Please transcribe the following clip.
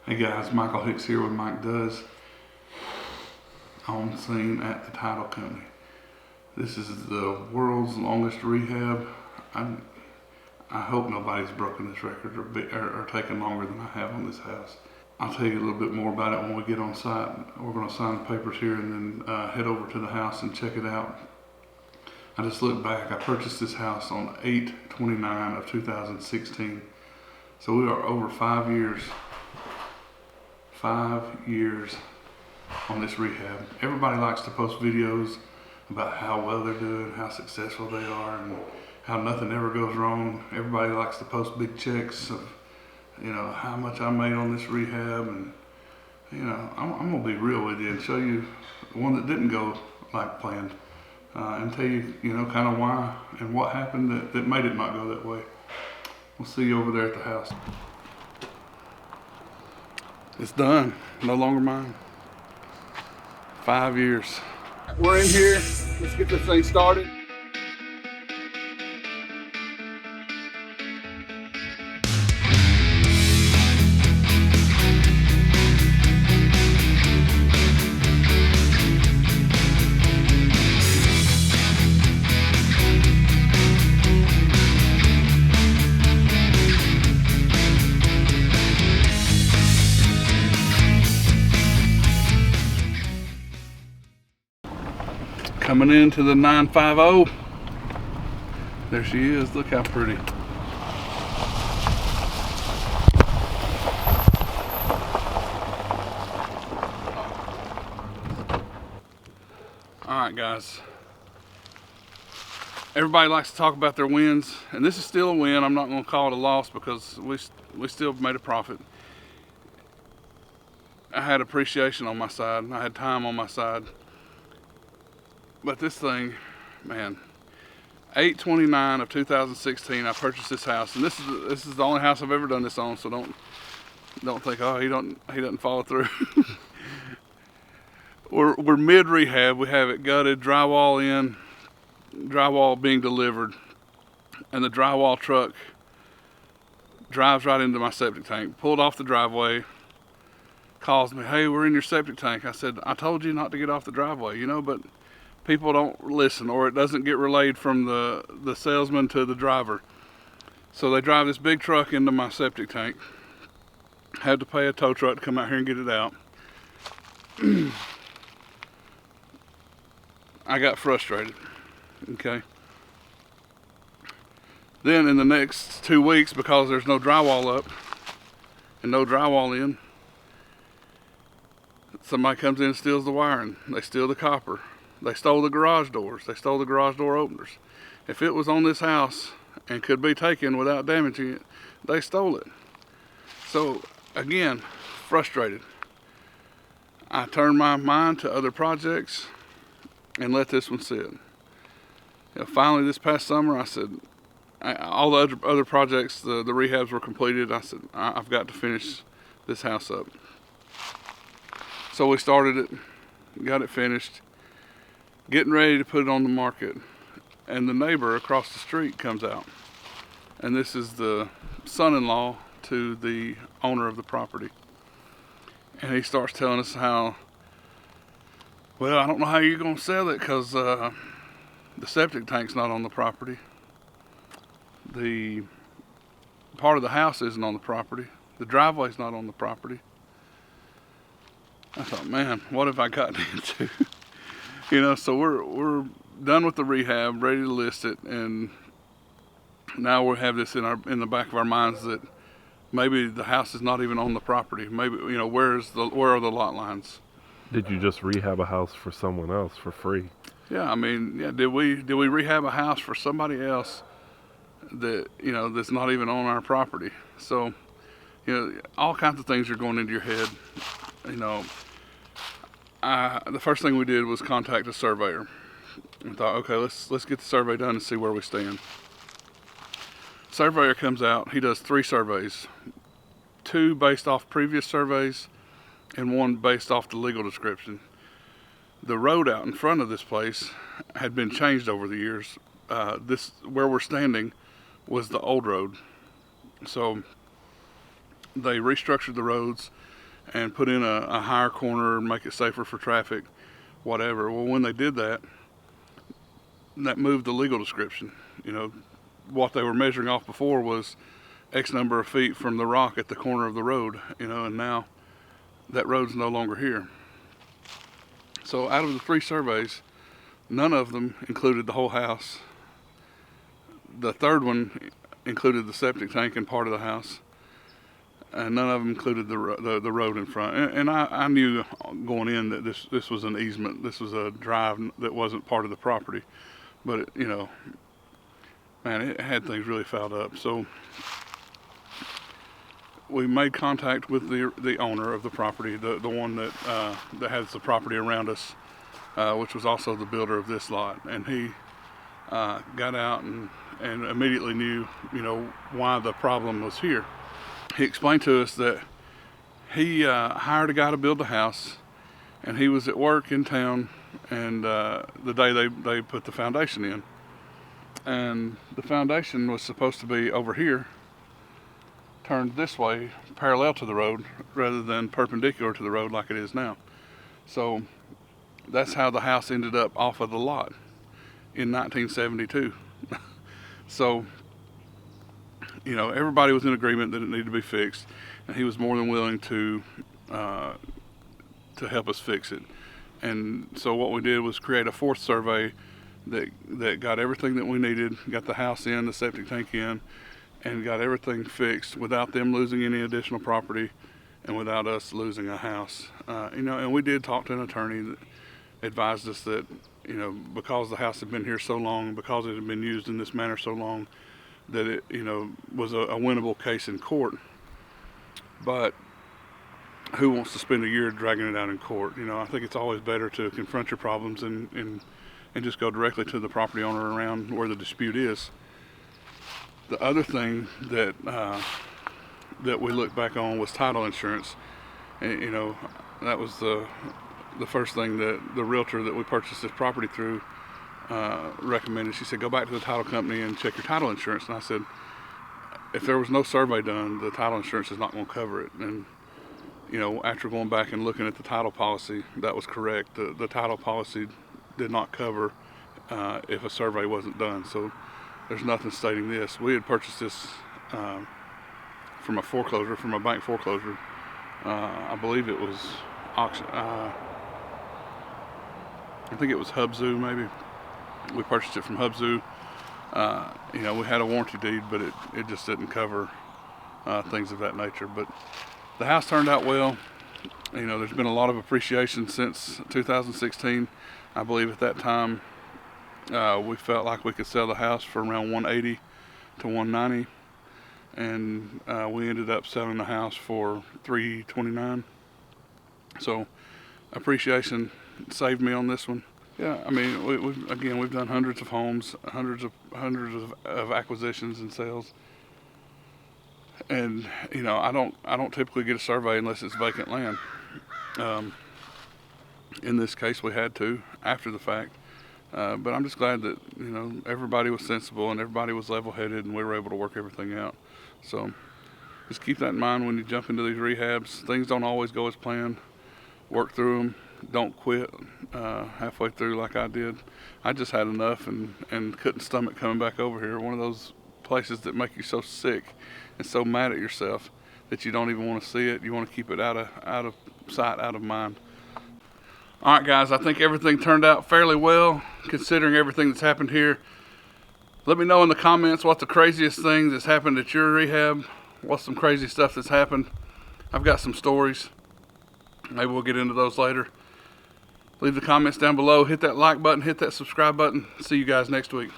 Hey guys, Michael Hicks here with Mike Does on scene at the title company. This is the world's longest rehab. I hope nobody's broken this record or taken longer than I have on this house. I'll tell you a little bit more about it when we get on site. We're going to sign the papers here and then head over to the house and check it out. I just looked back. I purchased this house on 8/29 of 2016. So we are over 5 years. 5 years on this rehab. Everybody likes to post videos about how well they're doing, how successful they are, and how nothing ever goes wrong. Everybody likes to post big checks of, how much I made on this rehab, and I'm gonna be real with you and show you the one that didn't go like planned, and tell you, kind of why and what happened that made it not go that way. We'll see you over there at the house. It's done, no longer mine. 5 years. We're in here, let's get this thing started. Coming into the 950. There she is, look how pretty. All right guys, everybody likes to talk about their wins, and this is still a win. I'm not going to call it a loss because we still made a profit. I had appreciation on my side, I had time on my side. But this thing, man, 8/29 of 2016, I purchased this house, and this is the only house I've ever done this on. So don't think, oh, he doesn't follow through. we're mid rehab. We have it gutted, drywall in, drywall being delivered, and the drywall truck drives right into my septic tank. Pulled off the driveway, calls me, hey, we're in your septic tank. I said, I told you not to get off the driveway, but people don't listen, or it doesn't get relayed from the salesman to the driver. So they drive this big truck into my septic tank. Had to pay a tow truck to come out here and get it out. I got frustrated, okay? Then in the next 2 weeks, because there's no drywall up and no drywall in, somebody comes in and steals the wiring. They steal the copper. They stole the garage doors. They stole the garage door openers. If it was on this house and could be taken without damaging it, they stole it. So again, frustrated. I turned my mind to other projects and let this one sit. Finally this past summer, I said, all the other projects, the rehabs were completed. I said, I've got to finish this house up. So we started it, got it finished, getting ready to put it on the market, and the neighbor across the street comes out, and this is the son-in-law to the owner of the property, and he starts telling us how, well, I don't know how you're going to sell it because the septic tank's not on the property, the part of the house isn't on the property, the driveway's not on the property. I thought, man, what have I gotten into? So we're done with the rehab, ready to list it, and now we have this in the back of our minds that maybe the house is not even on the property. Maybe where are the lot lines? Did you just rehab a house for someone else for free? Yeah, did we rehab a house for somebody else that that's not even on our property? So all kinds of things are going into your head. The first thing we did was contact a surveyor. I thought, okay, let's get the survey done and see where we stand. Surveyor comes out, he does 3 surveys, 2 based off previous surveys and 1 based off the legal description. The road out in front of this place had been changed over the years. This, where we're standing, was the old road. So they restructured the roads, and put in a higher corner and make it safer for traffic, whatever. Well, when they did that, that moved the legal description. You know, what they were measuring off before was X number of feet from the rock at the corner of the road, you know, and now that road's no longer here. So out of the 3 surveys, none of them included the whole house. The third one included the septic tank and part of the house, and none of them included the road in front. And I knew going in that this was an easement. This was a drive that wasn't part of the property. But it, you know, man, it had things really fouled up. So we made contact with the owner of the property, the one that has the property around us, which was also the builder of this lot, and he got out and immediately knew, you know, why the problem was here. He explained to us that he hired a guy to build the house, and he was at work in town, and the day they put the foundation in, and the foundation was supposed to be over here, turned this way, parallel to the road, rather than perpendicular to the road like it is now. So that's how the house ended up off of the lot in 1972. So, you know, everybody was in agreement that it needed to be fixed, and he was more than willing to help us fix it. And so what we did was create a 4th survey that got everything that we needed, got the house in, the septic tank in, and got everything fixed without them losing any additional property and without us losing a house. You know, and we did talk to an attorney that advised us that, you know, because the house had been here so long, because it had been used in this manner so long, that it, you know, was a winnable case in court. But who wants to spend a year dragging it out in court? You know, I think it's always better to confront your problems and just go directly to the property owner around where the dispute is. The other thing that that we looked back on was title insurance, and you know, that was the first thing that the realtor that we purchased this property through recommended. She said, go back to the title company and check your title insurance. And I said, if there was no survey done, the title insurance is not going to cover it. And you know, after going back and looking at the title policy, that was correct. The title policy did not cover if a survey wasn't done. So there's nothing stating this. We had purchased this from a foreclosure, from a bank foreclosure. I believe it was auction. I think it was Hubzu, maybe. We purchased it from Hubzu. You know, we had a warranty deed, but it just didn't cover things of that nature. But the house turned out well. You know, there's been a lot of appreciation since 2016. I believe at that time we felt like we could sell the house for around 180 to 190, and we ended up selling the house for 329. So appreciation saved me on this one. Yeah, I mean, we've done hundreds of homes, hundreds of acquisitions and sales, and you know, I don't typically get a survey unless it's vacant land. In this case, we had to after the fact, but I'm just glad that, you know, everybody was sensible and everybody was level-headed, and we were able to work everything out. So just keep that in mind when you jump into these rehabs. Things don't always go as planned. Work through them. Don't quit halfway through like I did. I just had enough and couldn't stomach coming back over here. One of those places that make you so sick and so mad at yourself that you don't even want to see it. You want to keep it out of sight, out of mind. All right, guys, I think everything turned out fairly well considering everything that's happened here. Let me know in the comments what the craziest thing that's happened at your rehab. What's some crazy stuff that's happened. I've got some stories. Maybe we'll get into those later. Leave the comments down below. Hit that like button. Hit that subscribe button. See you guys next week.